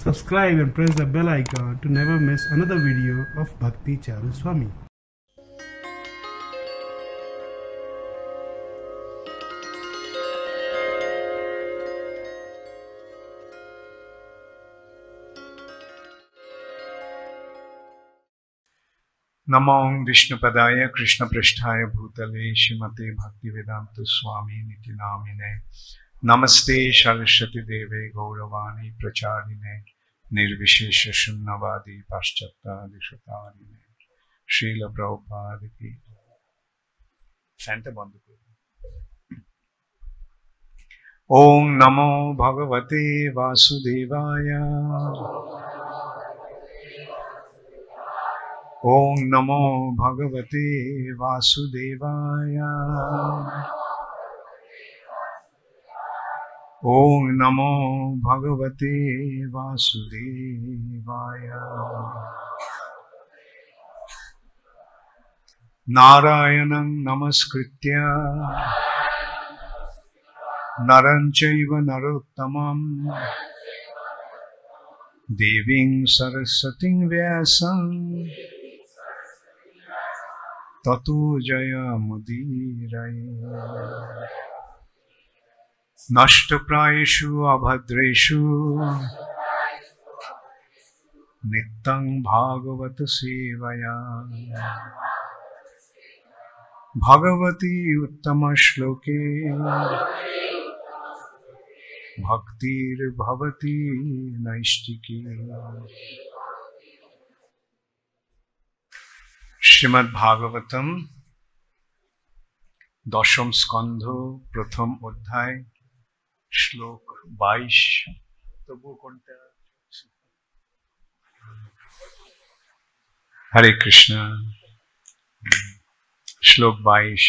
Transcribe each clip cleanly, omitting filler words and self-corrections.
Subscribe and press the bell icon to never miss another video of Bhakti Charu Swami. नमो विष्णुपदाय कृष्णपृष्ठाय भूतले श्रीमते भक्तिवेदांत स्वामी निति नामिने नमस्ते सरस्वती देवे गौरवाणी प्रचारिणे निर्विशेष शून्यवादी पाश्चात्यादिशतारिणे श्रील प्रभुपाद की फैंटा बंद करो। ओम नमो भगवते वासुदेवाय ओम नमो भगवते वासुदेवाय ओम नमो भगवते वासुदेवाय नारायणं नमस्कृत्य नरं चैव नरोत्तमं देवीं सरस्वतीं व्यासं ततो जयमुदीरये नष्टप्रायेषु अभद्रेषु नित्यं भागवत सेवया भगवती उत्तम श्लोके भक्तिर्भवति नैष्टिकी। श्रीमद् भागवतम दशम स्कंध प्रथम अध्याय श्लोक 22। तबु कोणता? हरे कृष्ण। श्लोक 22।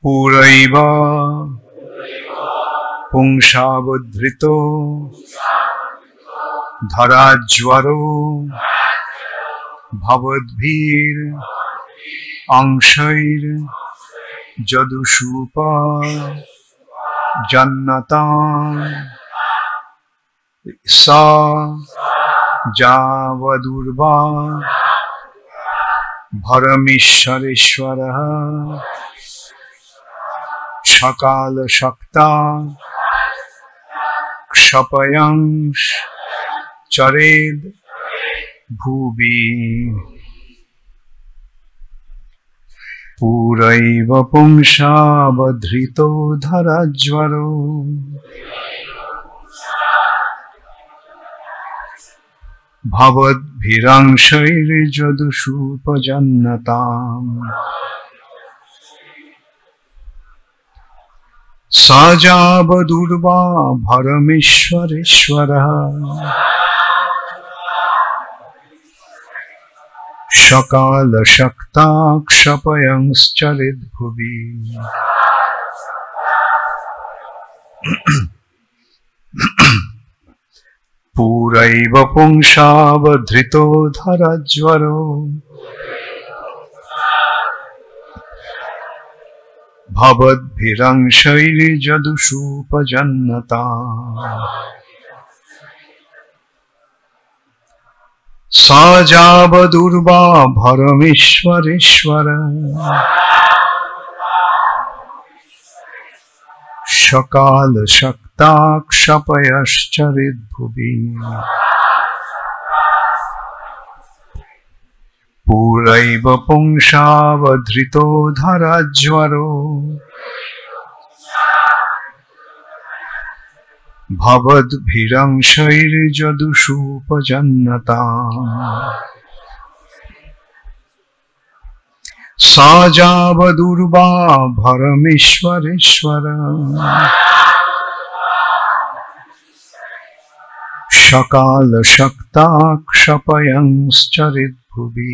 पूरैव पुंसावधृतो धराज्वरो भवद्भिर् अंशैर् जदुषूप जन्नतां सा जावदुर्वा भरमीश्वरेश्वरः सकाल शक्ता क्षपयंश चरेद भूवि पूरैव पुंसावधृतो धराज्वरो भवद्भिरंशैर्जदुषूपजन्नताम् सजावदुर्वा भरमीश्वरेश्वरः सकाल शक्ता क्षपयंश्चरिद्भुवि पूरैव पुंसावधृतो धराज्वरो भवद्भिरंशैर्जदुषूपजन्नताम् सजावदुर्वा भरमीश्वरेश्वर सकाल शक्ता क्षपयश्चरिद्भुवि पूरैव पुंसावधृतो धराज्वरो भवद्भिरंशैर्जदुषूपजन्नताम् सजावदुर्वा भरमीश्वरेश्वर सकाल शक्ता क्षपयंश्चरिद्भुवि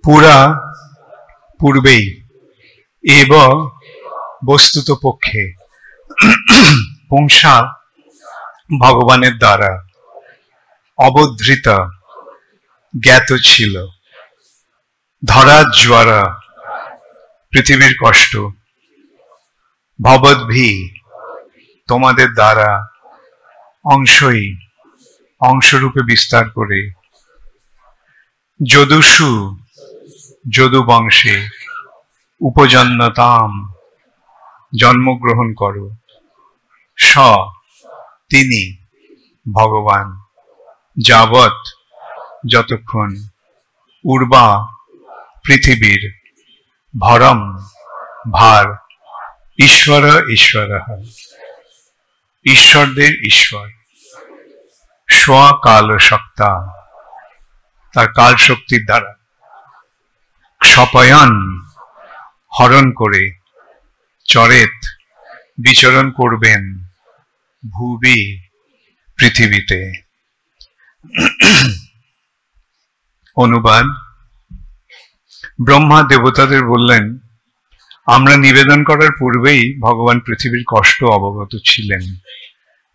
পুরা পূর্বেই এব বস্তুত পক্ষে পুংসা ভগবানের দ্বারা অবধৃত জ্ঞাত ছিল ধরার জ্বারা পৃথিবীর কষ্ট ভবদ্ভি তোমাদের দ্বারা অংশরূপে বিস্তার করে যদুষু যদু বংশে উপজন্নতাম জন্মগ্রহণ করো স তিনি ভগবান যাবৎ যতক্ষণ উর্বা পৃথিবীর ভরম ভার ঈশ্বর ঈশ্বরদের ঈশ্বর স্বকাল শক্তা তার কাল শক্তির দ্বারা ক্ষপয়ন হরণ করে চরেত বিচরণ করবেন ভুবি পৃথিবীতে। অনুবাদ: ব্রহ্মা দেবতাদের বললেন, আমরা নিবেদন করার পূর্বেই ভগবান পৃথিবীর কষ্ট অবগত ছিলেন,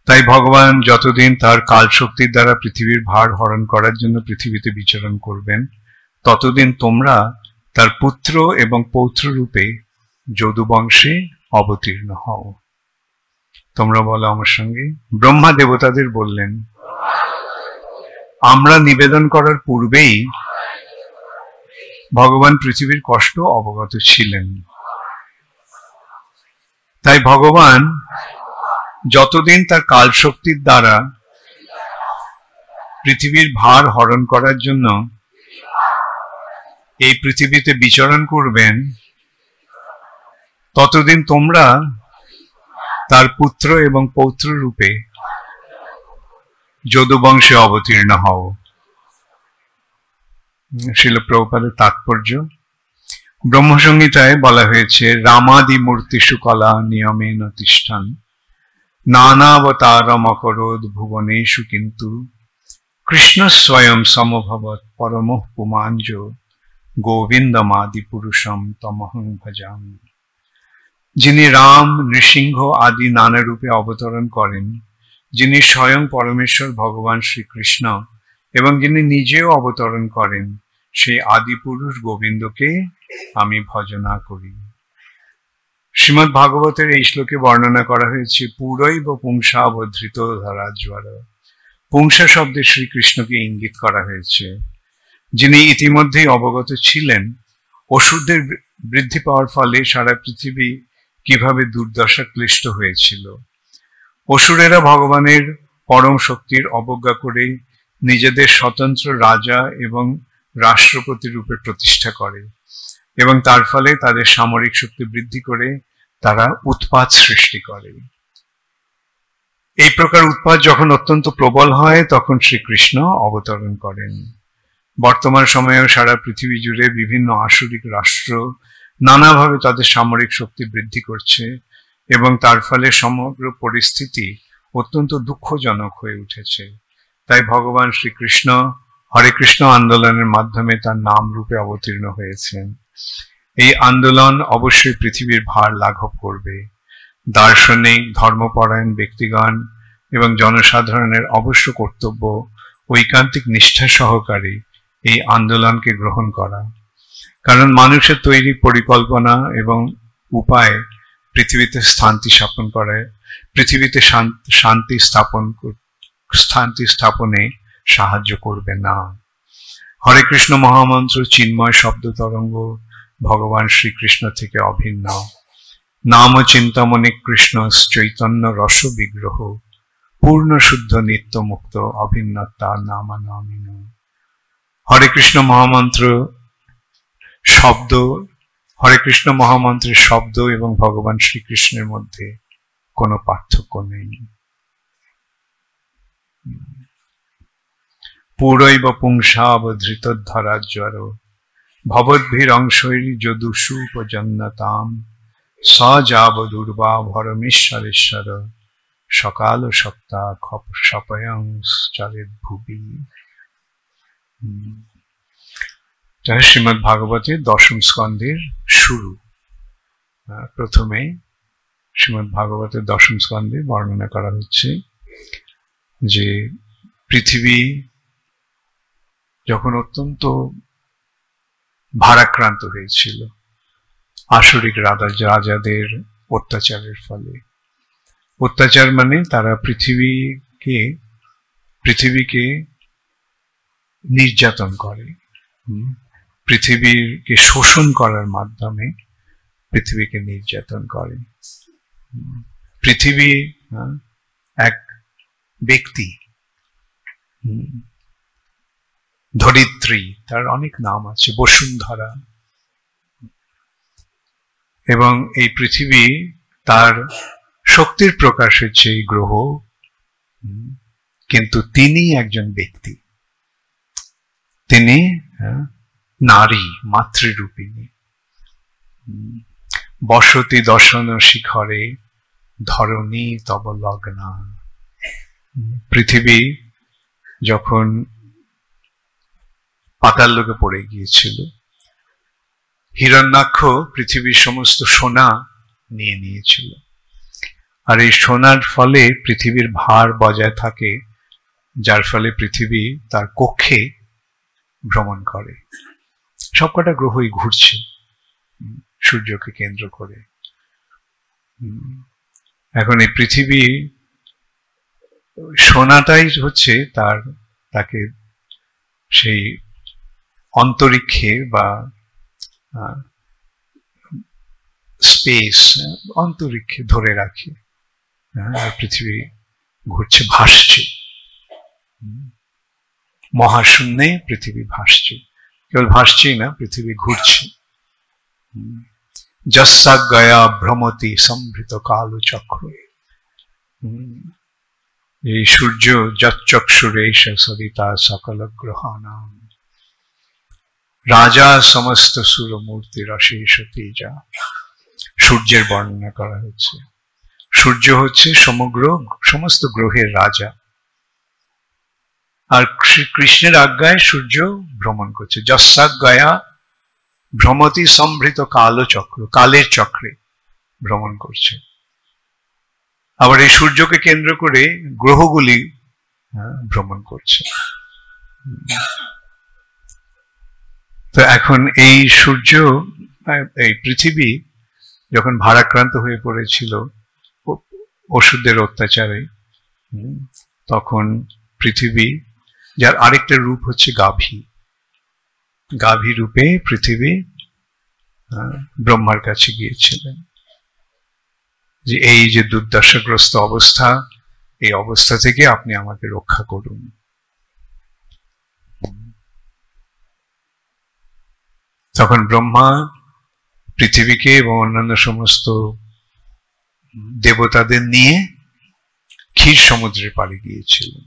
তাই ভগবান যতদিন তার কাল শক্তির দ্বারা পৃথিবীর ভার হরণ করার জন্য পৃথিবীতে বিচরণ করবেন, ততদিন তোমরা তার পুত্র এবং পৌত্র রূপে যদু বংশে অবতীর্ণ হও। তোমরা বলো আমার সঙ্গে, ব্রহ্মা দেবতাদের বললেন, আমরা নিবেদন করার পূর্বেই ভগবান পৃথিবীর কষ্ট অবগত ছিলেন, তাই ভগবান যতদিন তার কাল শক্তির দ্বারা পৃথিবীর ভার হরণ করার জন্য এই পৃথিবীতে বিচরণ করবেন, ততদিন তোমরা তার পুত্র এবং পৌত্র রূপে যদু বংশে অবতীর্ণ হও। শিল প্রভুপাদের তাৎপর্য: ব্রহ্মসংহিতায় বলা হয়েছে, রামাদি মূর্তিষু কলা নিয়মেন তিষ্ঠান নানাবতারম অকরোদ ভুবনেষু কিন্তু কৃষ্ণ স্বয়ং সমভবৎ পরমঃ পুমাঞ্জ গোবিন্দমাদি পুরুষম তমহং ভজামি। যিনি রাম, নৃসিংহ আদি নানা রূপে অবতরণ করেন, যিনি স্বয়ং পরমেশ্বর ভগবান শ্রীকৃষ্ণ এবং যিনি নিজেও অবতরণ করেন, সেই আদি পুরুষ গোবিন্দকে আমি ভজনা করি। শ্রীমদ্ ভাগবতের এই শ্লোকে বর্ণনা করা হয়েছে, পুরৈব পুংসা অবধৃত ধরাজ্বর। পুংসা শব্দে শ্রীকৃষ্ণকে ইঙ্গিত করা হয়েছে, যিনি ইতিমধ্যেই অবগত ছিলেন অসুরদের বৃদ্ধি পাওয়ার ফলে সারা পৃথিবী কিভাবে দুর্দশা ক্লিষ্ট হয়েছিল। অসুরেরা ভগবানের পরম শক্তির অবজ্ঞা করে নিজেদের স্বতন্ত্র রাজা এবং রাষ্ট্রপতি রূপে প্রতিষ্ঠা করে এবং তার ফলে তাদের সামরিক শক্তি বৃদ্ধি করে তারা উৎপাত সৃষ্টি করে। এই প্রকার উৎপাত যখন অত্যন্ত প্রবল হয়, তখন শ্রীকৃষ্ণ অবতরণ করেন। বর্তমান সময়েও সারা পৃথিবী জুড়ে বিভিন্ন আসুরিক রাষ্ট্র নানাভাবে তাদের সামরিক শক্তি বৃদ্ধি করছে এবং তার ফলে সমগ্র পরিস্থিতি অত্যন্ত দুঃখজনক হয়ে উঠেছে। তাই ভগবান শ্রীকৃষ্ণ হরে কৃষ্ণ আন্দোলনের মাধ্যমে তার নাম রূপে অবতীর্ণ হয়েছেন। এই আন্দোলন অবশ্যই পৃথিবীর ভার লাঘব করবে। দার্শনিক, ধর্মপরায়ণ ব্যক্তিগণ এবং জনসাধারণের অবশ্য কর্তব্য ঐকান্তিক নিষ্ঠা সহকারে এই আন্দোলনকে গ্রহণ করা, কারণ মানুষের তৈরি পরিকল্পনা এবং উপায় পৃথিবীতে পৃথিবীতে শান্তি স্থাপনে সাহায্য করবে না। হরে কৃষ্ণ মহামন্ত্র চিন্ময় শব্দ তরঙ্গ ভগবান শ্রীকৃষ্ণ থেকে অভিন্ন। নাম চিন্তামণি কৃষ্ণ চৈতন্য রস বিগ্রহ পূর্ণ শুদ্ধ নিত্য মুক্ত অভিন্নতা নামানামিন। হরে কৃষ্ণ মহামন্ত্রের শব্দ এবং ভগবান শ্রীকৃষ্ণের মধ্যে কোনো পার্থক্য নেই। পুরৈব পুংসাবধৃত ধরাজ্বর ভবদ্ভিরংশৈরি যদুষু উপজন্নতাম সযাবদুর্বা ভরমেশ্বরেশ্বর সকাল সপ্তা স্বয়ং চরেদ ভুবি। এটা শ্রীমদ্ ভাগবতের দশম স্কন্ধের শুরু। প্রথমে শ্রীমদ্ ভাগবতের দশম স্কন্ধে বর্ণনা করা হচ্ছে যে পৃথিবী যখন অত্যন্ত ভারাক্রান্ত হয়েছিল আসরিক রাজাদের অত্যাচারের ফলে। অত্যাচার মানে তারা পৃথিবীকে নির্যাতন করে, পৃথিবীকে শোষণ করার মাধ্যমে পৃথিবীকে নির্যাতন করে। পৃথিবী এক ব্যক্তি, ধরিত্রী, তার অনেক নাম আছে, বসুন্ধরা, এবং এই পৃথিবী তার শক্তির প্রকাশ হচ্ছে এই গ্রহ, কিন্তু তিনি একজন ব্যক্তি, তিনি নারী, মাতৃরূপিণী। বসতি দর্শন শিখরে ধরণী তব লগ্না। পৃথিবী যখন পাতাল লোকে পড়ে গিয়েছিল, হিরণ্যাক্ষ পৃথিবীর সমস্ত সোনা নিয়ে নিয়েছিল, আর এই সোনার ফলে পৃথিবীর ভার বজায় থাকে, যার ফলে পৃথিবী তার কক্ষে ভ্রমণ করে। সবকটা গ্রহই ঘুরছে সূর্যকে কেন্দ্র করে। এখন এই পৃথিবী সোনাটাই হচ্ছে তাকে সেই অন্তরিক্ষে বা স্পেস, অন্তরিক্ষে ধরে রাখে। আর পৃথিবী ঘুরছে, ভাসছে, মহাশূন্যে পৃথিবী ভাসছে। কেবল ভাসছেই না, পৃথিবী ঘুরছে। যস্যা গয়া ভ্রমতি সম্ভৃত কালো চক্র। এই সূর্য যচ্চক্ষুরেশ সবিতা সকল গ্রহাণাম রাজা সমস্ত সুরমূর্তি রশেষ তেজা। সূর্যের বর্ণনা করা হচ্ছে। সূর্য হচ্ছে সমস্ত গ্রহের রাজা, আর কৃষ্ণের আজ্ঞায় সূর্য ভ্রমণ করছে। যস্যাজ্ঞয়া ভ্রমতি সম্ভৃত কালো চক্র, কালের চক্রে ভ্রমণ করছে। আবার এই সূর্যকে কেন্দ্র করে গ্রহগুলি ভ্রমণ করছে। তো এখন এই সূর্য, এই পৃথিবী যখন ভারাক্রান্ত হয়ে পড়েছিল অসুরদের অত্যাচারে, তখন পৃথিবী, যার আরেকটা রূপ হচ্ছে গাভী, গাভী রূপে পৃথিবী ব্রহ্মার কাছে গিয়েছিলেন যে এই যে দুর্দশাগ্রস্ত অবস্থা, এই অবস্থা থেকে আপনি আমাকে রক্ষা করুন। তখন ব্রহ্মা পৃথিবীকে এবং অন্যান্য সমস্ত দেবতাদের নিয়ে ক্ষীর সমুদ্রের পাড়ে গিয়েছিলেন।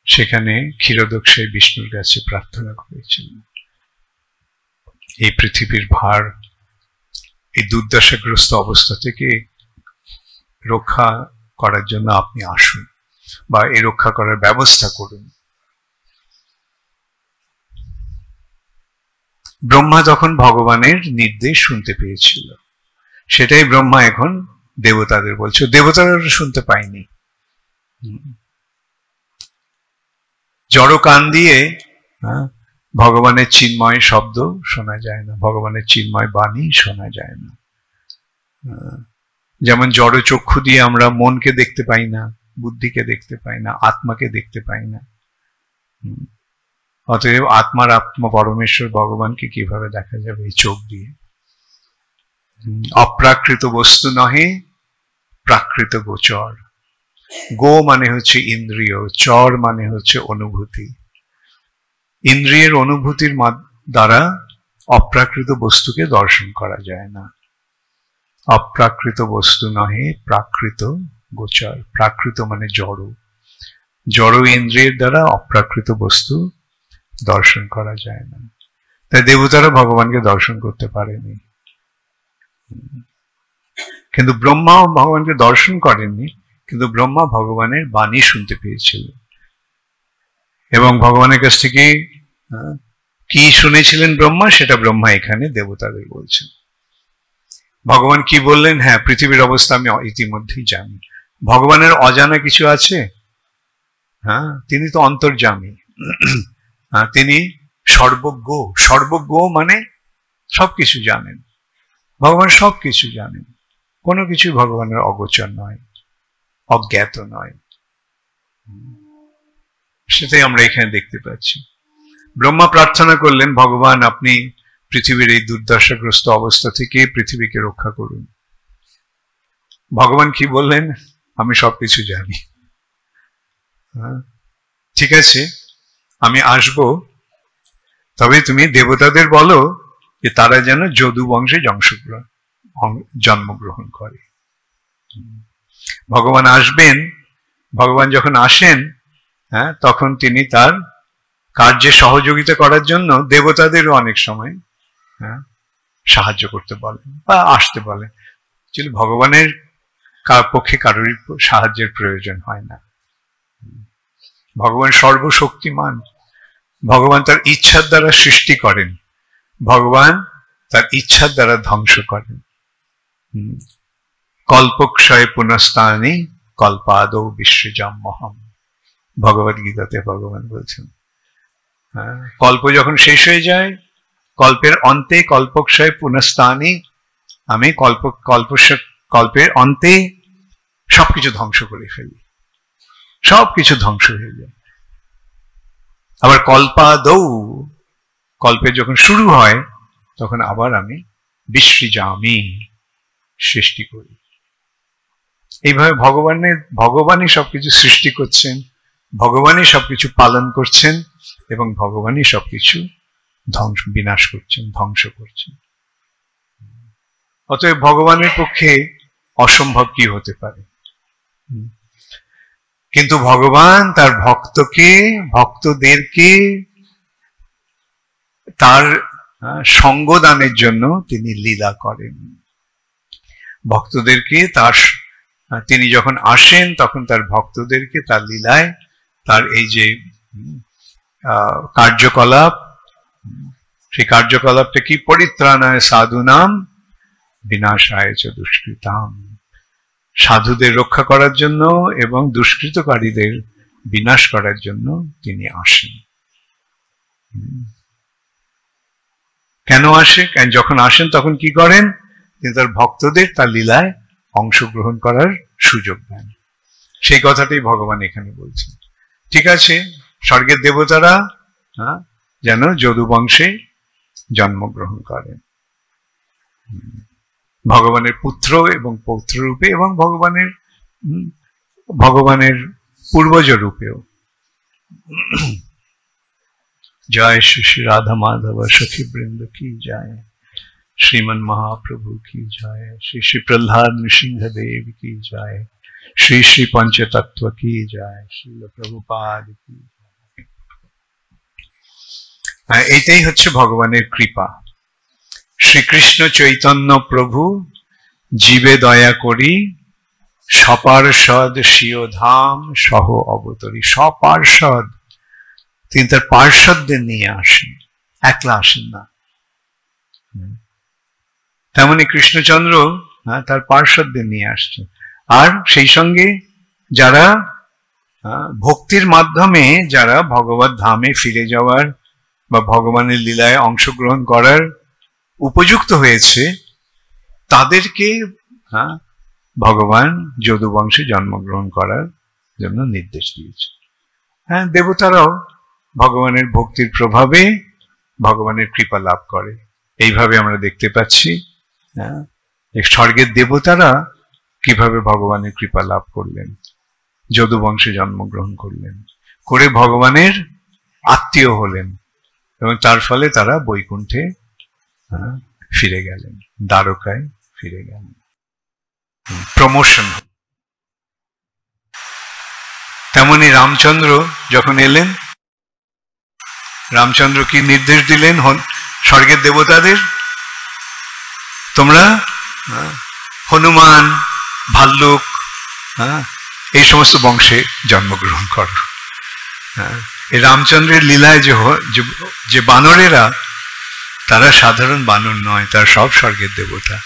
সেখানে ক্ষীরোদক্ষায় বিষ্ণুর কাছে প্রার্থনা করেছিলেন, এই পৃথিবীর ভার, এই দুর্দশাগ্রস্ত অবস্থা থেকে রক্ষা করার জন্য আপনি আসুন, বা এই রক্ষা করার ব্যবস্থা করুন। ব্রহ্মা তখন ভগবানের নির্দেশ শুনতে পেয়েছিল, সেটাই ব্রহ্মা এখন দেবতাদের বলছে। দেবতারা শুনতে পায়নি। জড় কান দিয়ে ভগবানের চিন্ময় শব্দ শোনা যায় না, ভগবানের চিন্ময় বাণী শোনা যায় না। যেমন জড় চক্ষু দিয়ে আমরা মনকে দেখতে পাই না, বুদ্ধিকে দেখতে পাই না, আত্মাকে দেখতে পাই না। অতএব আত্মার আত্মা পরমেশ্বর ভগবানকে কিভাবে দেখা যাবে? এই চোখ দিয়ে। অপ্রাকৃত বস্তু নহে প্রাকৃত গোচর। গো মানে হচ্ছে ইন্দ্রিয়, চর মানে হচ্ছে অনুভূতি। ইন্দ্রিয়ের অনুভূতির দ্বারা অপ্রাকৃত বস্তুকে দর্শন করা যায় না। অপ্রাকৃত বস্তু নহে প্রাকৃত গোচর। প্রাকৃত মানে জড়, জড় ইন্দ্রিয়ের দ্বারা অপ্রাকৃত বস্তু দর্শন করা যায় না। তাই দেবতারা ভগবানকে দর্শন করতে পারেনি। কিন্তু ব্রহ্মাও ভগবানকে দর্শন করেননি, কিন্তু ব্রহ্মা ভগবানের বাণী শুনতে পেয়েছিলেন এবং ভগবানের কাছ থেকে কি শুনেছিলেন ব্রহ্মা, সেটা ব্রহ্মা এখানে দেবতাদের বলছেন। ভগবান কি বললেন? হ্যাঁ, পৃথিবীর অবস্থা আমি ইতিমধ্যেই জানি। ভগবানের অজানা কিছু আছে? হ্যাঁ, তিনি তো অন্তর্যামী। হ্যাঁ, তিনি সর্বজ্ঞ। সর্বজ্ঞ মানে সবকিছু জানেন। ভগবান সবকিছু জানেন, কোনো কিছু ভগবানের অগোচর নয়, অজ্ঞাত নয়। সেটাই আমরা এখানে দেখতে পাচ্ছি। ব্রহ্মা প্রার্থনা করলেন, ভগবান আপনি পৃথিবীর এই দুর্দশাগ্রস্ত অবস্থা থেকে পৃথিবীকে রক্ষা করুন। ভগবান কি বললেন? আমি সবকিছু জানি। ঠিক আছে, আমি আসব, তবে তুমি দেবতাদের বলো যে তারা যেন যদু বংশে জন্মগ্রহণ করে। ভগবান আসবেন, ভগবান যখন আসেন, হ্যাঁ, তখন তিনি তার কার্যে সহযোগিতা করার জন্য দেবতাদেরও অনেক সময় সাহায্য করতে বলেন বা আসতে বলেন। ভগবানের পক্ষে কারোরই সাহায্যের প্রয়োজন হয় না। ভগবান সর্বশক্তিমান। ভগবান তার ইচ্ছার দ্বারা সৃষ্টি করেন, ভগবান তার ইচ্ছার দ্বারা ধ্বংস করেন। কল্পক্ষয় পুনস্তানি কল্পাদৌ বিশ্বজাম্যহম, ভগবদ গীতাতে ভগবান বলছেন। কল্প যখন শেষ হয়ে যায়, কল্পের অন্তে কল্পক্ষয় পুনস্তানি, আমি কল্পের অন্তে সবকিছু ধ্বংস করে ফেলি, সবকিছু ধ্বংস হয়ে যায়। আবার কল্পাদৌ, কল্পের যখন শুরু হয় তখন আবার আমি বিশ্বজামি, সৃষ্টি করি। এইভাবে ভগবানই সবকিছু সৃষ্টি করছেন, ভগবানই সবকিছু পালন করছেন এবং ভগবানই সবকিছু বিনাশ করছেন, ধ্বংস করছেন। অতএব ভগবানের পক্ষে অসম্ভব কি হতে পারে? কিন্তু ভগবান তার ভক্তদেরকে তার সঙ্গদানের জন্য তিনি লীলা করেন। ভক্তদেরকে তিনি যখন আসেন তখন তার ভক্তদেরকে তার লীলায়, তার এই যে কার্যকলাপ, সেই কার্যকলাপটা কি? পরিত্রাণায় সাধুনাম বিনাশায় চ দুষ্কৃতাম, সাধুদের রক্ষা করার জন্য এবং দুষ্কৃতকারীদের বিনাশ করার জন্য তিনি আসেন। কেন আসে? যখন আসেন তখন কি করেন? তিনি তার ভক্তদের তার লীলায় অংশগ্রহণ করার সুযোগ দেন। সেই কথাটাই ভগবান এখানে বলছেন। ঠিক আছে, স্বর্গের দেবতারা যেন যদু বংশে জন্মগ্রহণ করেন, ভগবানের পুত্র এবং পৌত্র রূপে এবং ভগবানের পূর্বজ রূপেও। জয় শ্রী শ্রী রাধা মাধব সখী বৃন্দ কি জয়, শ্রীমন মহাপ্রভু কি জয়, শ্রী শ্রী প্রহ্লাদ নৃসিংহদেব কি জয়, শ্রী শ্রী পঞ্চতত্ত্ব কি জয়, শ্রীল প্রভুপাদ কি জয়। এইটাই হচ্ছে ভগবানের কৃপা। শ্রীকৃষ্ণ চৈতন্য প্রভু জীবে দয়া করি, সপার্ষদ স্বীয় ধাম সহ অবতরী। সপার্ষদ, তিনি তার পার্ষদদের নিয়ে আসেন, একলা আসেন না। তেমনি কৃষ্ণচন্দ্র তার পার্ষদদের নিয়ে আসছেন। আর সেই সঙ্গে যারা ভক্তির মাধ্যমে যারা ভগবত ধামে ফিরে যাওয়ার বা ভগবানের লীলায় অংশগ্রহণ করার উপযুক্ত হয়েছে, তাদেরকে ভগবান যদু বংশে জন্মগ্রহণ করার জন্য নির্দেশ দিয়েছে। হ্যাঁ, দেবতারাও ভগবানের ভক্তির প্রভাবে ভগবানের কৃপা লাভ করে। এইভাবে আমরা দেখতে পাচ্ছি স্বর্গের দেবতারা কিভাবে ভগবানের কৃপা লাভ করলেন, যদু বংশে জন্মগ্রহণ করলেন, করে ভগবানের আত্মীয় হলেন এবং তার ফলে তারা বৈকুণ্ঠে ফিরে গেলেন, দ্বারকায় ফিরে গেলেন, প্রমোশন। তেমনি রামচন্দ্র যখন এলেন, রামচন্দ্র কি নির্দেশ দিলেন স্বর্গের দেবতাদের? তোমরা হনুমান, ভাল্লুক, এই সমস্ত বংশে জন্মগ্রহণ করো। এই রামচন্দ্রের লীলায় যে বানরেরা, তারা সাধারণ বানর নয়, তারা সব স্বর্গের দেবতা।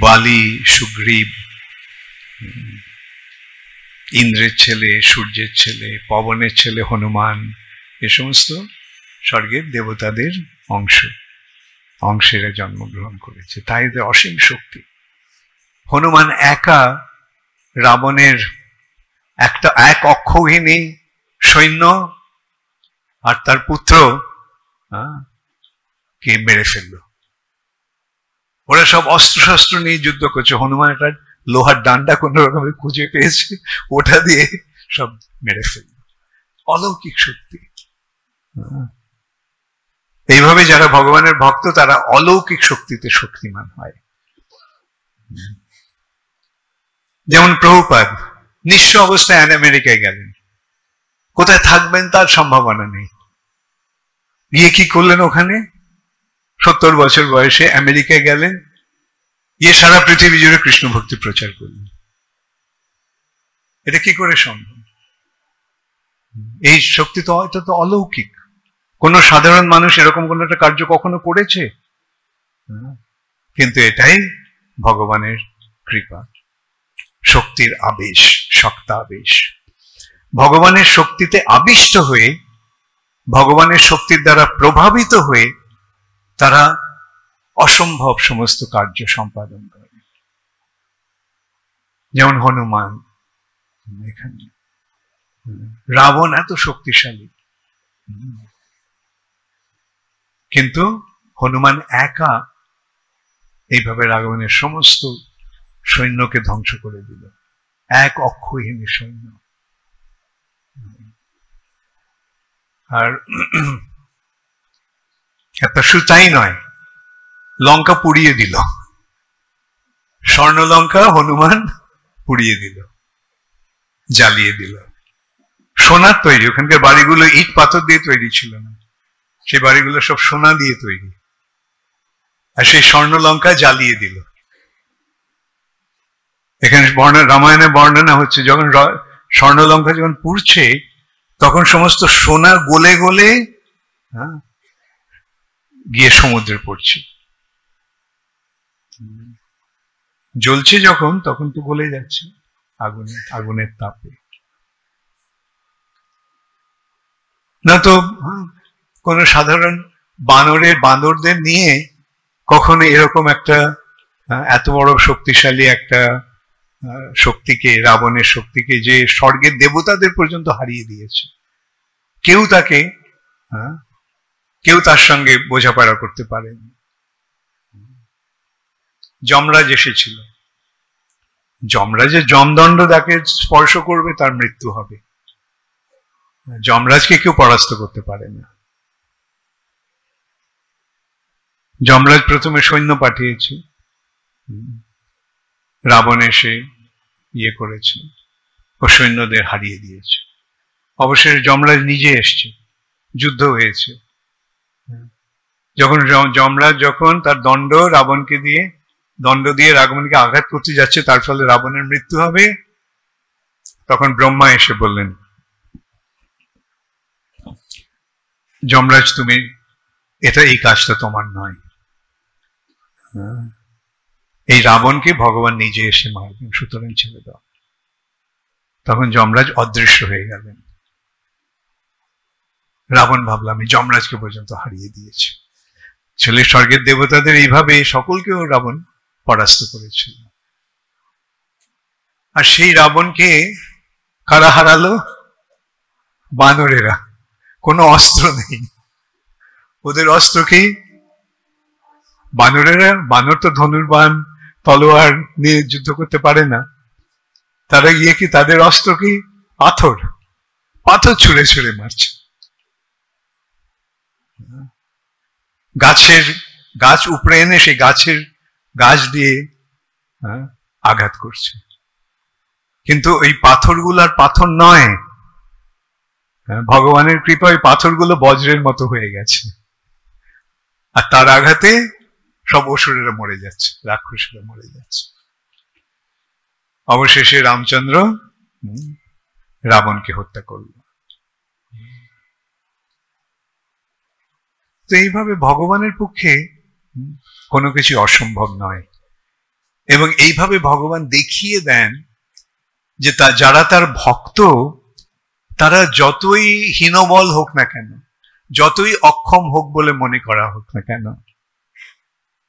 বালি, সুগ্রীব, ইন্দ্রের ছেলে, সূর্যের ছেলে, পবনের ছেলে হনুমান, এ সমস্ত স্বর্গের দেবতাদের অংশেরা জন্মগ্রহণ করেছে। তাই এদের অসীম শক্তি। হনুমান একা রাবণের এক অক্ষৌহিনী সৈন্য আর তার পুত্র কে মেরে ফেলল। ওরা সব অস্ত্র নিয়ে যুদ্ধ করছে, হনুমান একটা লোহার ডান্ডা কোন রকমের খুঁজে পেয়েছে, ওটা দিয়ে সব মেরে ফেলল। অলৌকিক শক্তি। এইভাবে যারা ভগবানের ভক্ত তারা অলৌকিক শক্তিতে শক্তিমান হয়। যেমন প্রভুপাদ নিঃস্ব অবস্থায় আমেরিকায় গেলেন, কোথায় থাকবেন তার সম্ভাবনা নেই, গিয়ে কি করলেন ওখানে? 70 বছর বয়সে আমেরিকায় গেলেন, গিয়ে সারা পৃথিবী জুড়ে কৃষ্ণ ভক্তি প্রচার করলেন। এটা কি করে সম্ভব? এই শক্তি তো এটা তো অলৌকিক। কোন সাধারণ মানুষ এরকম কোন একটা কার্য কখনো করেছে? কিন্তু এটাই ভগবানের কৃপা, শক্তির আবেশ, শক্তাবেশ। ভগবানের শক্তিতে আবিষ্ট হয়ে, ভগবানের শক্তির দ্বারা প্রভাবিত হয়ে তারা অসম্ভব সমস্ত কার্য সম্পাদন করে। যেমন হনুমান, এখানে রাবণ এত শক্তিশালী, কিন্তু হনুমান একা এইভাবে রাবণের সমস্ত সৈন্যকে ধ্বংস করে দিল। এক অক্ষৌহিনী সৈন্য। আর একটা সুতাই নয়, লঙ্কা পুড়িয়ে দিল, স্বর্ণলঙ্কা হনুমান পুড়িয়ে দিল, জ্বালিয়ে দিল। সোনার তৈরি, ওখানকার বাড়িগুলো ইট পাথর দিয়ে তৈরি ছিল না, সেই বাড়িগুলো সব সোনা দিয়ে তৈরি, আর সেই স্বর্ণলঙ্কা জ্বালিয়ে দিল। এখানে রামায়ণে বর্ণনা হচ্ছে, যখন স্বর্ণলঙ্কা যখন পুড়ছে তখন সমস্ত সোনা গলে গলে গিয়ে সমুদ্রে পড়ছে। জ্বলছে যখন, তখন তো গলে যাচ্ছে আগুনের তাপে। না তো কোন সাধারণ বাঁদরদের নিয়ে কখনো এরকম একটা এত বড় শক্তিশালী একটা শক্তিকে, রাবণের শক্তিকে, যে স্বর্গের দেবতাদের পর্যন্ত হারিয়ে দিয়েছে, কেউ তার সঙ্গে বোঝাপড়া করতে পারেনি। যমরাজ এসেছিল, যমরাজের যমদণ্ড তাকে স্পর্শ করবে, তার মৃত্যু হবে। যমরাজকে কেউ পরাস্ত করতে পারে না। যমরাজ প্রথমে সৈন্য পাঠিয়েছে, রাবণ এসে করেছে, ও সৈন্যদের হারিয়ে দিয়েছে। অবশেষে যমরাজ নিজে এসছে, যুদ্ধ হয়েছে। যমরাজ যখন তার দণ্ড দিয়ে রাবণকে আঘাত করতে যাচ্ছে, তার ফলে রাবণের মৃত্যু হবে, তখন ব্রহ্মা এসে বললেন, যমরাজ তুমি এই কাজটা তোমার নয়, এই রাবণকে ভগবান নিজে এসে মারবেন, সুতরাং ছেড়ে দাও। তখন যমরাজ অদৃশ্য হয়ে গেলেন। রাবণ ভাবলাম আমি যমরাজকে পর্যন্ত হারিয়ে দিয়েছে। ছেলে স্বর্গের দেবতাদের এইভাবে সকলকেও রাবণ পরাস্ত করেছিল। আর সেই রাবণকে কারা হারালো? বানরেরা। কোনো অস্ত্র নেই ওদের। অস্ত্র কি? বানর তো ধনুর্বাণ তলোয়ার নিয়ে যুদ্ধ করতে পারে না। তারা কি তাদের অস্ত্র কি? পাথর ছুঁড়ে ছুঁড়ে মারছে। গাছ উপড়ে এনে সেই গাছ দিয়ে আঘাত করছে। কিন্তু ওই পাথরগুলার পাথর নয়, ভগবানের কৃপায় পাথরগুলো বজ্রের মতো হয়ে গেছে। আর তার আঘাতে সব অসুরেরা মরে যাচ্ছে, রাক্ষসীরা মরে যাচ্ছে। অবশেষে রামচন্দ্র রাবণকে হত্যা করল। তো এইভাবে ভগবানের পক্ষে কোনো কিছু অসম্ভব নয়, এবং এইভাবে ভগবান দেখিয়ে দেন যে যারা তার ভক্ত, তারা যতই হীনবল হোক না কেন, যতই অক্ষম হোক বলে মনে করা হোক না কেন,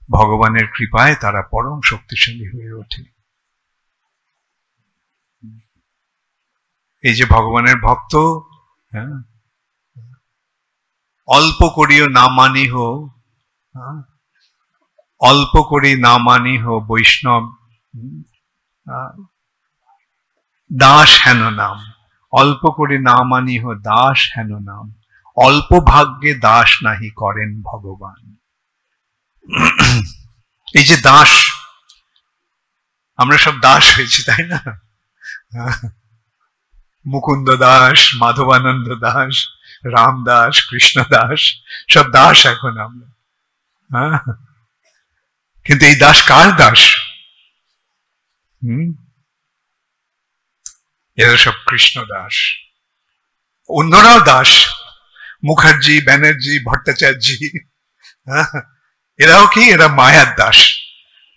ভগবানের কৃপায় তারা পরম শক্তিশালী হয়ে ওঠে। এই যে ভগবানের ভক্ত, অল্প করিও না মানিহ, অল্প করি না মানিহ বৈষ্ণব দাস হেন নাম, অল্প করি না মানিহ দাস হেন নাম, অল্প ভাগ্যে দাস নাহি করেন ভগবান। এই যে দাস, আমরা সব দাস হয়েছি, তাই না? মুকুন্দ দাস, মাধবানন্দ দাস, রাম দাস, কৃষ্ণ দাস, সব দাস এখন আমরা। কিন্তু এই দাস কার দাস? এরা সব কৃষ্ণ দাস। অন্যরাও দাস, মুখার্জি, ব্যানার্জি, ভট্টাচার্য, এরাও কি? এরা মায়ার দাস।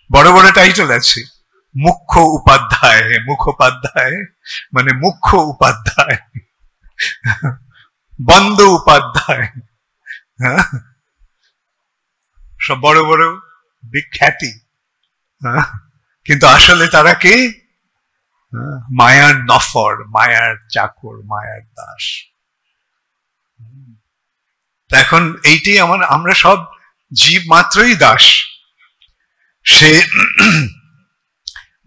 বড় বড় টাইটেল আছে, মুখ্য উপাধ্যায়, মুখোপাধ্যায় মানে মুখ্য উপাধ্যায়, বন্দ উপাধ্যায়, সব বড় বড় বিখ্যাতি। কিন্তু আসলে তারা কে? মায়ার নফর, মায়ার চাকর, মায়ার দাস। এখন এইটাই আমরা সব জীব মাত্রই দাস। সে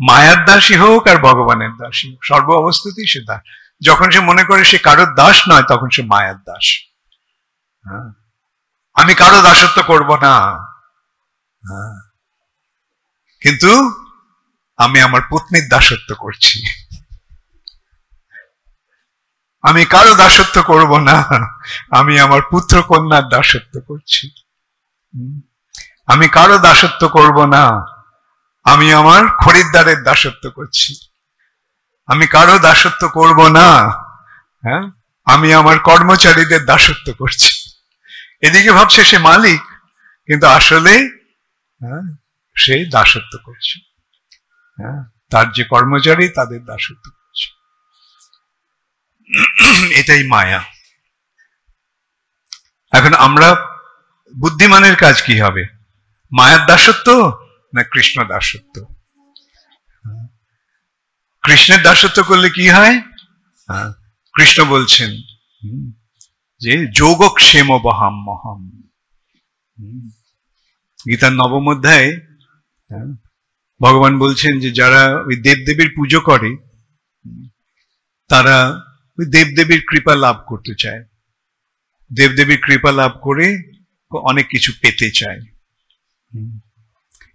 মায়ার দাসী হোক আর ভগবানের দাসী হোক, সর্ব অবস্থাতেই সে দাস। যখন সে মনে করে সে কারোর দাস নয়, তখন সে মায়ার দাস। আমি কারো দাসত্ব করব না, কিন্তু আমি আমার পত্নীর দাসত্ব করছি। আমি কারো দাসত্ব করব না, আমি আমার পুত্র কন্যার দাসত্ব করছি। আমি কারো দাসত্ব করব না, আমি আমার খরিদ্দারের দাসত্ব করছি। আমি কারো দাসত্ব করব না, আমি আমার কর্মচারীদের দাসত্ব করছি। এদিকে ভাবছে সে মালিক, কিন্তু আসলে সে দাসত্ব করছে। তার যে কর্মচারী, তাদের দাসত্ব করছে। এটাই মায়া। এখন আমরা বুদ্ধিমানের কাজ কি হবে? মায়ার দাসত্ব না কৃষ্ণ দাসত্ব? কৃষ্ণের দাসত্ব করলে কি হয়? কৃষ্ণ বলছেন যে যোগক্ষেম বহাম মহম। গীতার নবম অধ্যায়ে ভগবান বলছেন যে যারা ওই দেবদেবীর পুজো করে, তারা ওই দেবদেবীর কৃপা লাভ করতে চায়, দেবদেবীর কৃপা লাভ করে অনেক কিছু পেতে চায়।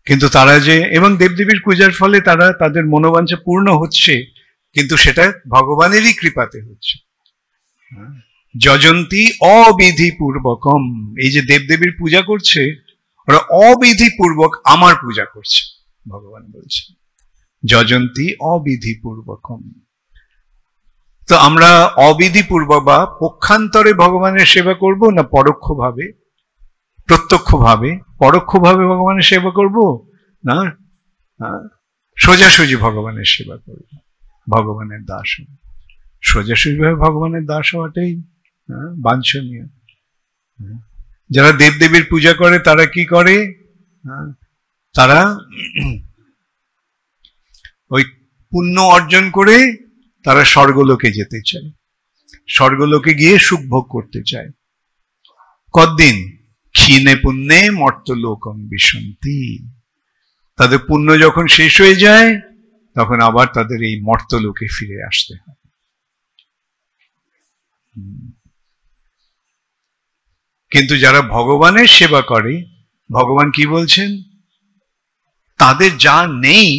কিন্তু তারা যে, এবং দেবদেবীর পূজার ফলে তারা তাদের মনোবাঞ্ছা পূর্ণ হচ্ছে, কিন্তু সেটা ভগবানেরই কৃপাতে হচ্ছে। যজন্তি অবিধি পূর্বকম, এই যে দেবদেবীর পূজা করছে, ওরা অবিধি পূর্বক আমার পূজা করছে। ভগবান বলছে যজন্তি অবিধি পূর্বকম। তো আমরা অবিধি পূর্বক বা পক্ষান্তরে ভগবানের সেবা করব না পরোক্ষভাবে, প্রত্যক্ষভাবে? পরোক্ষভাবে ভগবানের সেবা করব না সোজাসুজি ভগবানের সেবা করব, ভগবানের দাস হব। সোজাসুজি ভাবে ভগবানের দাস হওয়াটাই বাঞ্ছনীয়। যারা দেবদেবীর পূজা করে তারা কি করে? তারা ওই পুণ্য অর্জন করে তারা স্বর্গলোকে যেতে চায়, স্বর্গলোকে গিয়ে সুখ ভোগ করতে চায়। কতদিন? ক্ষীণে পুণ্যে মর্তলোকম বিশন্তি। তাদের পুণ্য যখন শেষ হয়ে যায়, তখন আবার তাদের এই মর্তলোকে ফিরে আসতে হয়। কিন্তু যারা ভগবানের সেবা করে, ভগবান কি বলছেন? তাদের যা নেই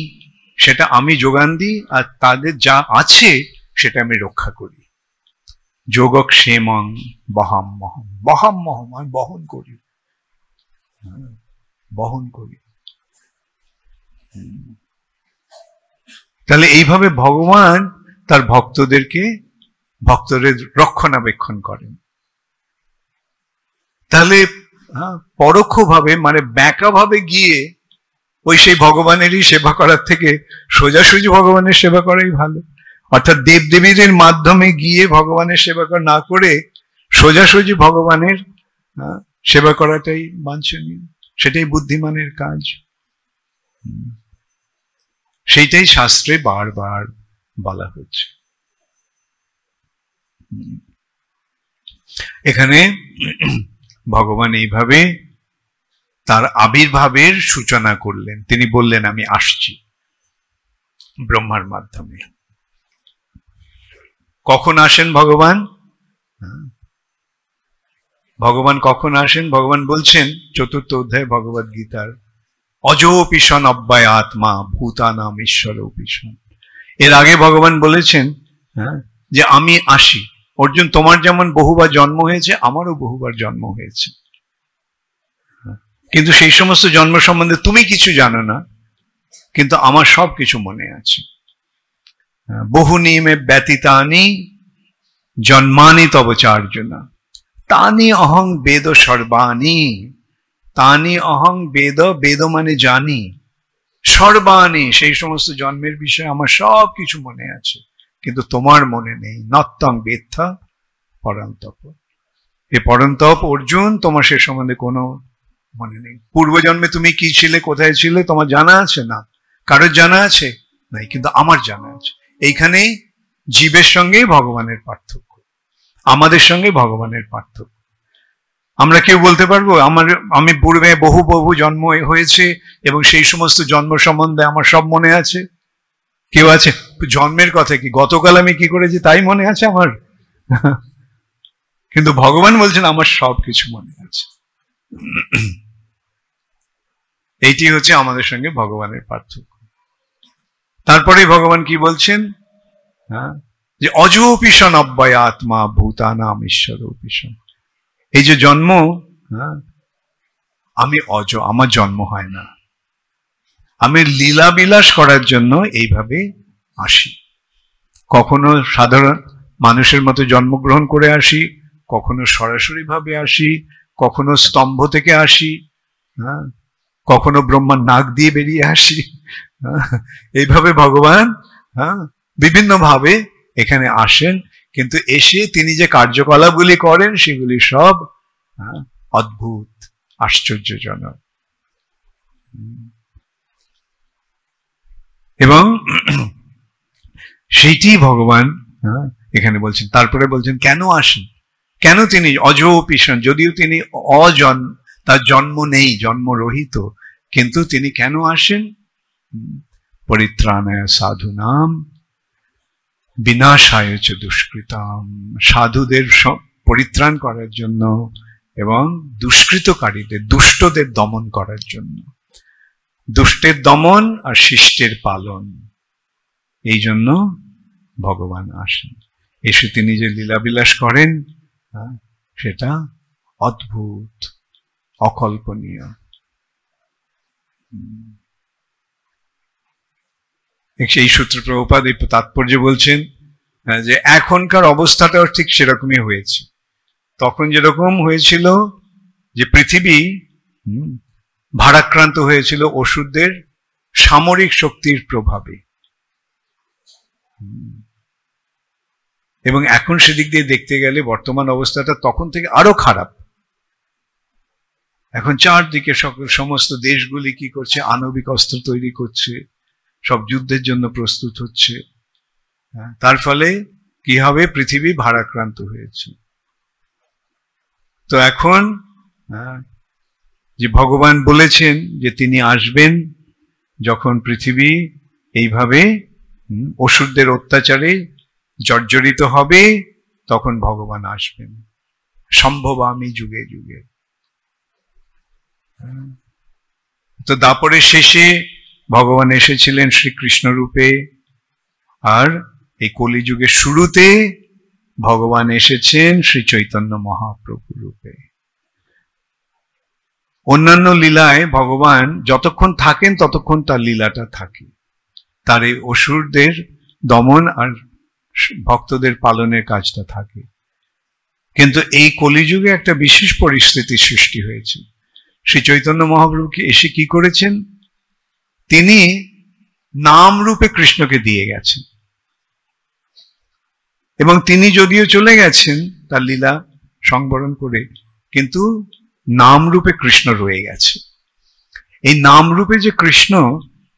সেটা আমি যোগান দিই, আর তাদের যা আছে সেটা আমি রক্ষা করি। যোগক্ষেমং বহাম মহম, বহাম মহম আমি বহন করি, বহন করি। তো তাহলে এইভাবে ভগবান তার ভক্তদের রক্ষণাবেক্ষণ করেন। তাহলে পরোক্ষভাবে মানে ব্যাকাভাবে গিয়ে ওই সেই ভগবানেরই সেবা করার থেকে সোজাসুজি ভগবানের সেবা করাই ভালো। অর্থাৎ দেবদেবীদের মাধ্যমে গিয়ে ভগবানের সেবা না করে সোজাসুজি ভগবানের সেবা করাটাই বাঞ্ছনীয়, সেটাই বুদ্ধিমানের কাজ। সেইটাই শাস্ত্রে বারবার বলা হচ্ছে। এখানে ভগবান এইভাবে তার আবির্ভাবের সূচনা করলেন। তিনি বললেন আমি আসছি ব্রহ্মার মাধ্যমে। কখন আসেন ভগবান? ভগবান কখন আসেন? ভগবান বলছেন 4th অধ্যায় ভগবদ গীতার, অজোপিশন অব্যয় আত্মা ভূতানাম ঈশ্বর পিশন। এর আগে ভগবান বলেছেন যে আমি আসি। অর্জুন, তোমার যেমন বহুবার জন্ম হয়েছে, আমারও বহুবার জন্ম হয়েছে, কিন্তু সেই সমস্ত জন্ম সম্বন্ধে তুমি কিছু জানো না, কিন্তু আমার সব কিছু মনে আছে। বহুনি মে ব্যতীতানি জন্মানি তব চার্জুনা তানি অহং বেদ সর্বাণি। তানি অহং বেদ, বেদ মানে জানি, সর্বাণি সেই সমস্ত জন্মের বিষয়ে আমার সব কিছু মনে আছে, কিন্তু তোমার মনে নেই। নত্তং বেত্থা পরন্তপ। এ পরন্তপ অর্জুন, তোমার সে সম্বন্ধে কোনো মনে নেই। পূর্বজন্মে তুমি কি ছিলে, কোথায় ছিলে, তোমার জানা আছে না? কারোর জানা আছে? নাই, কিন্তু আমার জানা আছে। এইখানেই জীবের সঙ্গে ভগবানের পার্থক্য, আমাদের সঙ্গে ভগবানের পার্থক্য। আমরা কেউ বলতে পারবো আমি পূর্বে বহু বহু জন্ম হয়েছে এবং সেই সমস্ত জন্ম সম্বন্ধে আমার সব মনে আছে? কেউ আছে? জন্মের কথা কি গতকাল আমি কি করেছি তাই মনে আছে আমার? কিন্তু ভগবান বলছেন আমার সব কিছু মনে আছে। এইটি হচ্ছে আমাদের সঙ্গে ভগবানের পার্থক্য। তারপরে ভগবান কি বলছেন? যে অজোপিশন অব্যয় আত্মা ভূতানাম ঈশ্বর পিশন। এই যে জন্ম, আমি অজ, আমার জন্ম হয় না। আমি লীলা বিলাস করার জন্য এইভাবে আসি। কখনো সাধারণ মানুষের মতো জন্মগ্রহণ করে আসি, কখনো সরাসরি ভাবে আসি, কখনো স্তম্ভ থেকে আসি, কখনো ব্রহ্মার নাক দিয়ে বেরিয়ে আসি। এইভাবে ভগবান বিভিন্ন ভাবে এখানে আসেন, কিন্তু এসে তিনি যে কার্যকলাপগুলি করেন সেগুলি সব অদ্ভুত, আশ্চর্যজনক। এবং সেইটি ভগবান এখানে বলছেন। তারপরে বলছেন কেন আসেন, কেন তিনি অজোপিশন, যদিও তিনি তার জন্ম নেই, জন্মরহিত, কিন্তু তিনি কেন আসেন? পরিত্রাণায় সাধুনাম বিনাশায় চ দুষ্কৃতাম। সাধুদের পরিত্রাণ করার জন্য এবং দুষ্কৃতকারীদের, দুষ্টদের দমন করার জন্য। দুষ্টের দমন আর শিষ্টের পালন, এই জন্য ভগবান আসেন। এসে তিনি যে লীলাবিলাস করেন সেটা অদ্ভুত, অকল্পনীয়। সেই সূত্রে প্রভুপাদ এই তাৎপর্য বলছেন যে এখনকার অবস্থাটাও ঠিক সেরকমই হয়েছে। তখন যেরকম হয়েছিল যে পৃথিবী ভারাক্রান্ত হয়েছিল অসুরদের সামরিক শক্তির প্রভাবে, এবং এখন সেদিক দিয়ে দেখতে গেলে বর্তমান অবস্থাটা তখন থেকে আরো খারাপ। এখন চারদিকে সমস্ত দেশগুলি কি করছে? আণবিক অস্ত্র তৈরি করছে, সব যুদ্ধের জন্য প্রস্তুত হচ্ছে। তার ফলে কি হবে? পৃথিবী ভারাক্রান্ত হয়েছে। তো এখন যে ভগবান বলেছেন যে তিনি আসবেন যখন পৃথিবী এইভাবে অসুরদের অত্যাচারে জর্জরিত হবে, তখন ভগবান আসবেন। সম্ভবামি যুগে যুগে। তো দাপরের শেষে ভগবান এসেছিলেন শ্রীকৃষ্ণ রূপে, আর এই কলিযুগের শুরুতে ভগবান এসেছেন শ্রী চৈতন্য মহাপ্রভু রূপে। অন্যান্য লীলায় ভগবান যতক্ষণ থাকেন ততক্ষণ তার লীলাটা থাকে, তার এই অসুরদের দমন আর ভক্তদের পালনের কাজটা থাকে। কিন্তু এই কলিযুগে একটা বিশেষ পরিস্থিতির সৃষ্টি হয়েছে। শ্রী চৈতন্য মহাপ্রভু কি এসে কি করেছেন? তিনি নাম রূপে কৃষ্ণকে দিয়ে গেছেন, এবং তিনি যদিও চলে গেছেন তার লীলা সংবরণ করে, কিন্তু নাম রূপে কৃষ্ণ রয়ে গেছে। এই নাম রূপে যে কৃষ্ণ,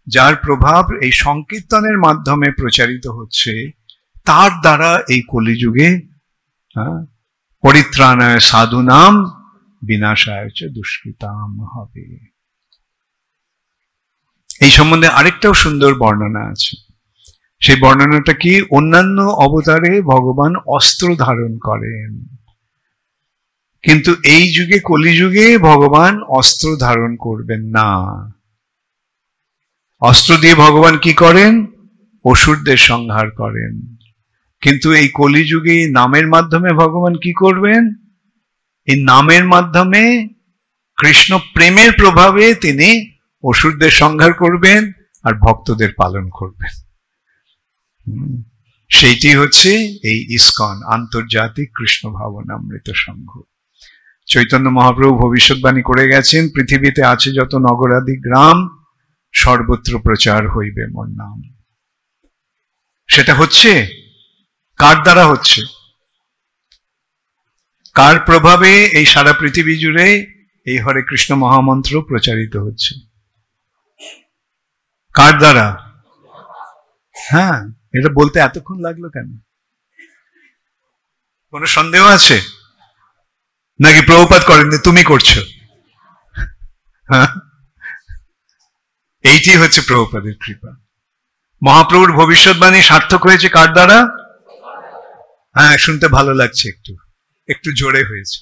যার প্রভাব এই সংকীর্তনের মাধ্যমে প্রচারিত হচ্ছে, তার দ্বারা এই কলিযুগে পরিত্রাণায় সাধুনাম বিনাশায় চ দুষ্কৃতাম হবে। এই সম্বন্ধে আরেকটাও সুন্দর বর্ণনা আছে। সেই বর্ণনাটা কি? অন্যান্য অবতারে ভগবান অস্ত্র ধারণ করেন, কিন্তু এই যুগে কলিযুগে ভগবান অস্ত্র ধারণ করবেন না। অস্ত্র দিয়ে ভগবান কি করেন? অসুরদের সংহার করেন। কিন্তু এই কলিযুগে নামের মাধ্যমে ভগবান কি করবেন? এই নামের মাধ্যমে কৃষ্ণ প্রেমের প্রভাবে তিনি অসুরদের সংহার করবেন আর ভক্তদের পালন করবেন। সেইটি হচ্ছে এই ইসকন, আন্তর্জাতিক কৃষ্ণ ভাবনামৃত সংঘ। চৈতন্য মহাপ্রভু ভবিষ্যৎবাণী করে গেছেন, পৃথিবীতে আছে যত নগরাদি গ্রাম, সর্বত্র প্রচার হইবে মোর নাম। সেটা হচ্ছে কার দ্বারা হচ্ছে? কার প্রভাবে এই সারা পৃথিবী জুড়ে এই হরে কৃষ্ণ মহামন্ত্র প্রচারিত হচ্ছে? কার দ্বারা? হ্যাঁ, এটা বলতে এতক্ষণ লাগলো কেন? কোনো সন্দেহ আছে নাকি প্রভুপাদ করেননি, তুমি করছো? হ্যাঁ, এইটি হচ্ছে প্রভুপাদের কৃপা। মহাপ্রভুর ভবিষ্যৎবাণী সার্থক হয়েছে কার দ্বারা? হ্যাঁ, শুনতে ভালো লাগছে, একটু একটু জোরে হয়েছে।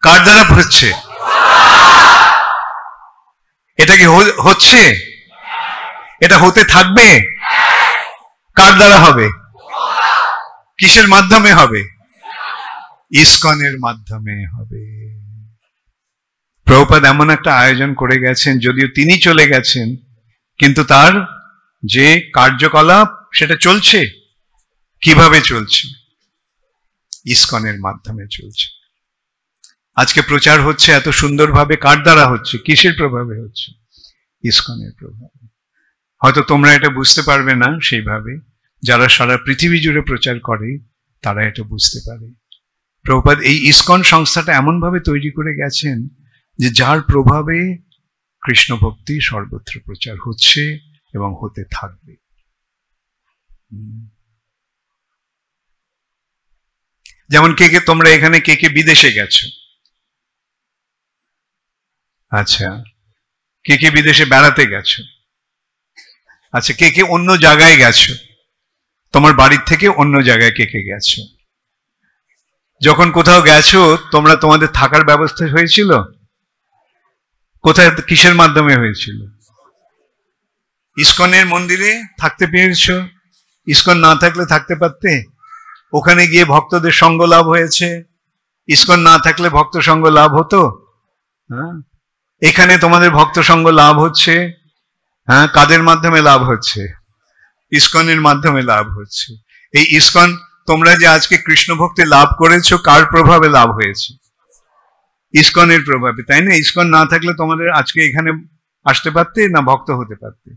কার দ্বারা হচ্ছে? এটা কি হচ্ছে? এটা হতে থাকবে? কার দ্বারা হবে? কিসের মাধ্যমে হবে? ইসকনের মাধ্যমে হবে। প্রভুপাদ এমন একটা আয়োজন করে গেছেন, যদিও তিনি চলে গেছেন, কিন্তু তার যে কার্যকলাপ সেটা চলছে। কিভাবে চলছে? ইসকনের মাধ্যমে চলছে। আজকে প্রচার হচ্ছে এত সুন্দরভাবে, কার দ্বারা হচ্ছে? কিসের প্রভাবে হচ্ছে? ইসকনের প্রভাবে। হয়তো তোমরা এটা বুঝতে পারবে না সেইভাবে, যারা সারা পৃথিবী জুড়ে প্রচার করে তারা এটা বুঝতে পারে। প্রভুপাদ এই ইসকন সংস্থাটা এমন ভাবে তৈরি করে গেছেন যে যার প্রভাবে কৃষ্ণ ভক্তি সর্বত্র প্রচার হচ্ছে এবং হতে থাকবে। যেমন কে কে তোমরা এখানে কে কে বিদেশে গেছো? আচ্ছা, কে কে বিদেশে বেড়াতে গেছো? আচ্ছা, কে কে অন্য জায়গায় গেছো? তোমার বাড়ির থেকে অন্য জায়গায় কে কে গেছো? যখন কোথাও গেছো তোমরা, তোমাদের থাকার ব্যবস্থা হয়েছিল? কোথায়, কিসের মাধ্যমে হয়েছিল? ইসকনের মন্দিরে থাকতে পেরেছ? ইসকন না থাকলে থাকতে পারতে? ওখানে গিয়ে ভক্তদের সঙ্গ লাভ হয়েছে। ইসকন না থাকলে ভক্ত সঙ্গ লাভ হতো? হ্যাঁ, এখানে তোমাদের ভক্ত সঙ্গ লাভ হচ্ছে। হ্যাঁ, কাদের মাধ্যমে লাভ হচ্ছে? ইসকনের মাধ্যমে লাভ হচ্ছে। এই ইসকন, তোমরা যে আজকে কৃষ্ণ ভক্তি লাভ করেছো, কার প্রভাবে লাভ হয়েছে? ইসকনের প্রভাবে, তাই না? ইসকন না থাকলে তোমাদের আজকে এখানে আসতে পারতে না, ভক্ত হতে পারতে।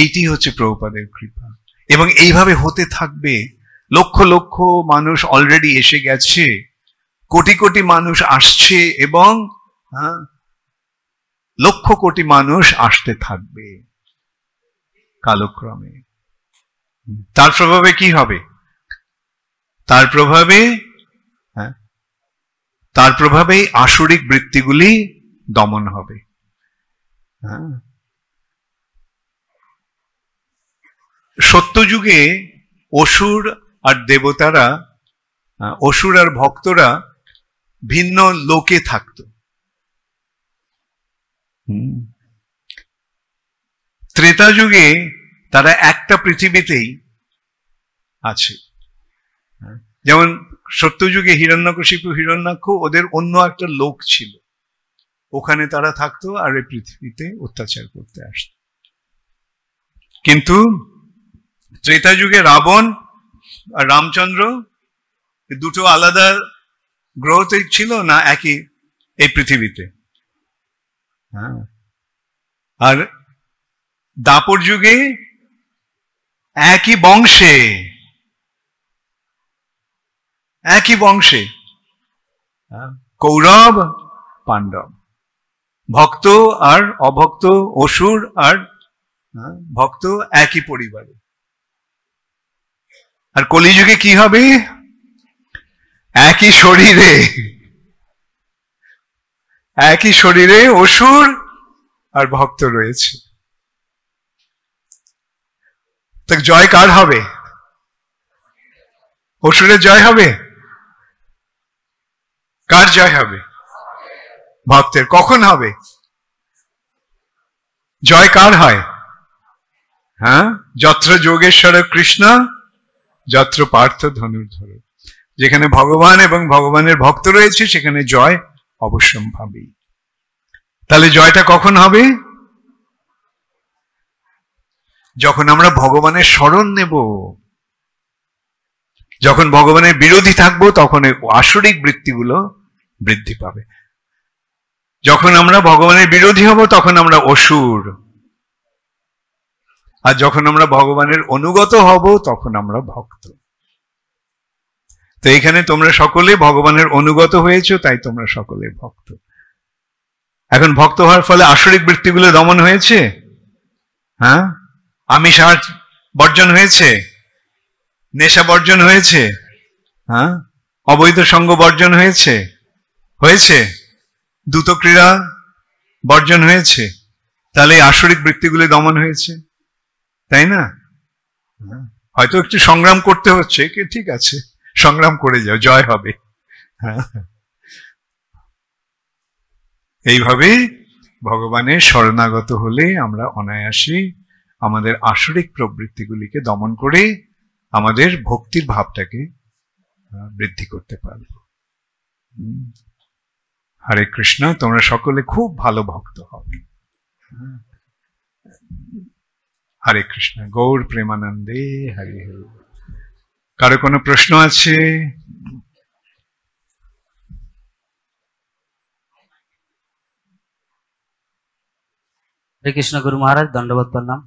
এইটি হচ্ছে প্রভুপাদের কৃপা, এবং এইভাবে হতে থাকবে। লক্ষ লক্ষ মানুষ অলরেডি এসে গেছে, কোটি কোটি মানুষ আসছে, এবং লক্ষ কোটি মানুষ আসতে থাকবে কালক্রমে। তার প্রভাবে কি হবে? তার প্রভাবেই আসরিক বৃত্তিগুলি দমন হবে। সত্যযুগে অসুর আর দেবতারা, অসুর আর ভক্তরা ভিন্ন লোকে থাকত। ত্রেতা যুগে তারা একটা পৃথিবীতেই আছে। যেমন সত্যযুগে হিরণ্যকশিপু, হিরণ্যাক্ষ, ওদের অন্য একটা লোক ছিল, ওখানে তারা থাকতো আর এই পৃথিবীতে অত্যাচার করতে আসতো। কিন্তু ত্রেতা যুগে রাবণ আর রামচন্দ্র দুটো আলাদা গ্রহতে ছিল না একই এই পৃথিবীতে? হ্যাঁ। আর দাপর যুগে একই বংশে কৌরব পাণ্ডব, ভক্ত আর অভক্ত, অসুর আর ভক্ত একই পরিবারে। আর কলিযুগে কি হবে? একই শরীরে অসুর আর ভক্ত রয়েছে। তা জয় কার হবে? অসুরের জয় হবে? কার জয় হবে? ভক্তের। কখন হবে? জয় কার হয়? হ্যাঁ, যত্র যোগেশ্বর কৃষ্ণ যত্র পার্থ ধনুর্ধর। যেখানে ভগবান এবং ভগবানের ভক্ত রয়েছে সেখানে জয় অবশ্যম্ভাবী। তাহলে জয়টা কখন হবে? যখন আমরা ভগবানের শরণ নেব। যখন ভগবানের বিরোধী থাকবো তখন আসরিক বৃত্তিগুলো বৃদ্ধি পাবে। যখন আমরা ভগবানের বিরোধী হব তখন আমরা অসুর, আর যখন আমরা ভগবানের অনুগত হব তখন আমরা ভক্ত। তো এখানে তোমরা সকলে ভগবানের অনুগত হয়েছো, তাই তোমরা সকলে ভক্ত। এখন ভক্ত হওয়ার ফলে আসরিক বৃত্তিগুলো দমন হয়েছে। হ্যাঁ, আমিষ আহার বর্জন হয়েছে, নেশা বর্জন হয়েছে, হ্যাঁ, অবৈধ সঙ্গ বর্জন হয়েছে, দ্রুত ক্রীড়া বর্জন হয়েছে। তাহলে আসরিক বৃত্তিগুলি দমন হয়েছে, তাই না? হয়তো একটু সংগ্রাম করতে হচ্ছে, কি ঠিক আছে, সংগ্রাম করে যাও, জয় হবে। এইভাবে ভগবানের শরণাগত হলে আমরা অনায়াসে আমাদের আসরিক প্রবৃত্তিগুলিকে দমন করে আমাদের ভক্তির ভাবটাকে বৃদ্ধি করতে পারব। হরে কৃষ্ণ। তোমরা সকলে খুব ভালো ভক্ত হবে। হরে কৃষ্ণ। গৌর প্রেমানন্দে হরি হরি। কারো কোনো প্রশ্ন আছে? হরে কৃষ্ণ। গুরু মহারাজ দণ্ডবত প্রণাম।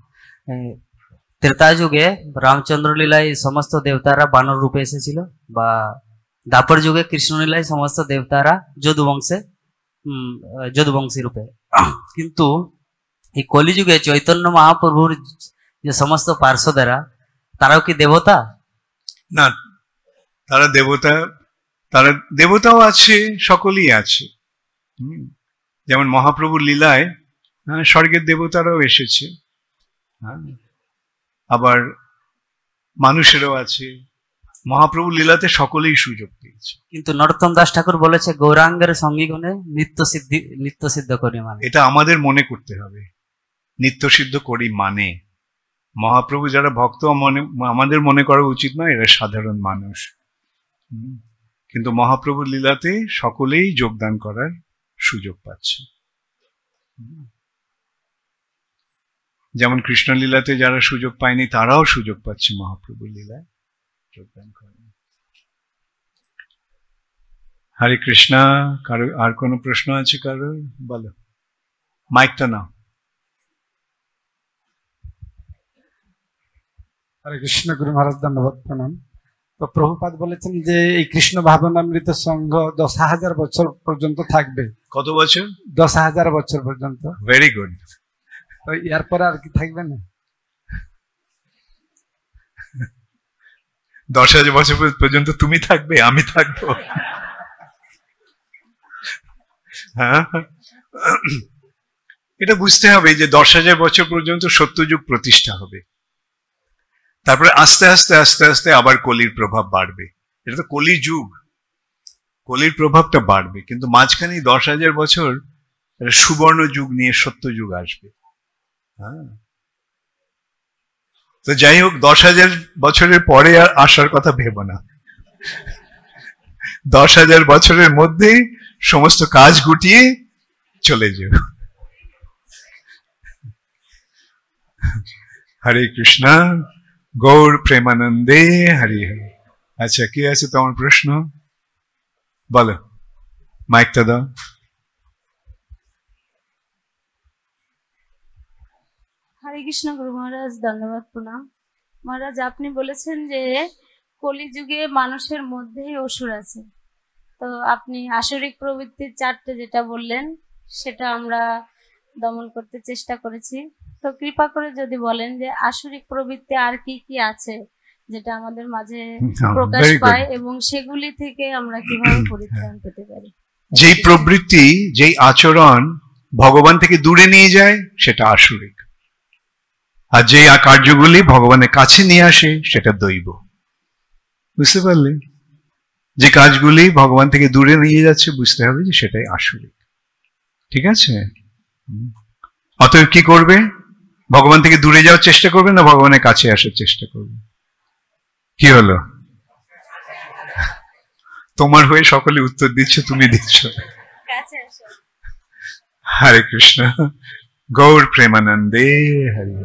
ত্রেতা যুগে রামচন্দ্র লীলায় সমস্ত দেবতারা বানর রূপে এসেছিল, বা দাপর যুগে কৃষ্ণ লীলায় সমস্ত দেবতারা যদুবংশী রূপে। কিন্তু এই কলিযুগে চৈতন্য মহাপ্রভুর যে সমস্ত পার্শ্বদেরা, তারাও কি দেবতা? না, তারা দেবতাও আছে, সকলেই আছে। যেমন মহাপ্রভুর লীলায় স্বর্গের দেবতারাও এসেছে, আবার মানুষেরও আছে। মহাপ্রভুর লীলাতে সকলেই সুযোগ পেয়েছে। কিন্তু নরোত্তম দাস ঠাকুর বলেছে গৌরাঙ্গের সঙ্গীগণে নিত্য সিদ্ধ করি মানে। এটা আমাদের মনে করতে হবে, নিত্য সিদ্ধ করি মানে। মহাপ্রভু যারা ভক্ত আমাদের মনে করা উচিত নয়, এরা সাধারণ মানুষ। কিন্তু মহাপ্রভুর লীলাতে সকলেই যোগদান করার সুযোগ পাচ্ছে। যেমন কৃষ্ণ লীলাতে যারা সুযোগ পায়নি তারাও সুযোগ পাচ্ছে মহাপ্রভুর লীলায় যোগদান করেন। হরে কৃষ্ণ। কারো আর কোনো প্রশ্ন আছে? কারো বলো, মাইকটা নাও। হরে কৃষ্ণ। গুরু মহারাজ দণ্ডবত প্রণাম। তো প্রভুপাদ বলেছেন যে এই কৃষ্ণ ভাবনামৃত সংঘ 10,000 বছর পর্যন্ত থাকবে। কত বছর? 10,000 বছর পর্যন্ত। Very good. তো এরপরে আর কি থাকবে না? 10,000 বছর পর্যন্ত তুমি থাকবে, আমি থাকবো? হ্যাঁ, এটা বুঝতে হবে যে 10,000 বছর পর্যন্ত সত্যযুগ প্রতিষ্ঠা হবে। তারপরে আস্তে আস্তে আস্তে আস্তে আবার কলির প্রভাব বাড়বে। এটা তো কলি যুগ, কলির প্রভাবটা বাড়বে। কিন্তু মাঝখানে 10,000 বছর সুবর্ণ যুগ নিয়ে সত্য যুগ আসবে। হ্যাঁ, তো যাই হোক, 10,000 বছরের পরে আর আসার কথা ভেবো না। 10,000 বছরের মধ্যেই সমস্ত কাজ গুটিয়ে চলে যাও। হরে কৃষ্ণ গৌর প্রেমানন্দে হরি হরি। আচ্ছা, কি আছে তোমার প্রশ্ন? বলো, মাইকটা দাও। হরে কৃষ্ণ গুরু মহারাজ, ধন্যবাদ, প্রণাম। মহারাজ, আপনি বলেছেন যে কলিযুগে মানুষের মধ্যেই অসুর আছে, তো আপনি আসরিক প্রবৃত্তির 4টে যেটা বললেন সেটা আমরা দমন করতে চেষ্টা করেছি। তো কৃপা করে যদি বলেন যে আসরিক প্রবৃত্তি আর কি কি আছে যেটা আমাদের মাঝে প্রকাশ পায় এবং সেগুলি থেকে আমরা কিভাবে পরিত্রাণ পেতে পারি? যেই প্রবৃত্তি, যেই আচরণ ভগবান থেকে দূরে নিয়ে যায় সেটা আসরিক, আর যে কার্যগুলি ভগবানের কাছে নিয়ে আসে সেটা দৈব। বুঝতে পারলে? যে কাজগুলি ভগবান থেকে দূরে নিয়ে যাচ্ছে বুঝতে হবে যে সেটাই আসরিক। ঠিক আছে? অতএব কি করবে? ভগবান থেকে দূরে যাওয়ার চেষ্টা করবে না ভগবানের কাছে আসার চেষ্টা করবে? কি হলো? তোমার হয়ে সকলে উত্তর দিচ্ছে, তুমি দিচ্ছ। হরে কৃষ্ণ গৌর প্রেমানন্দে হরি।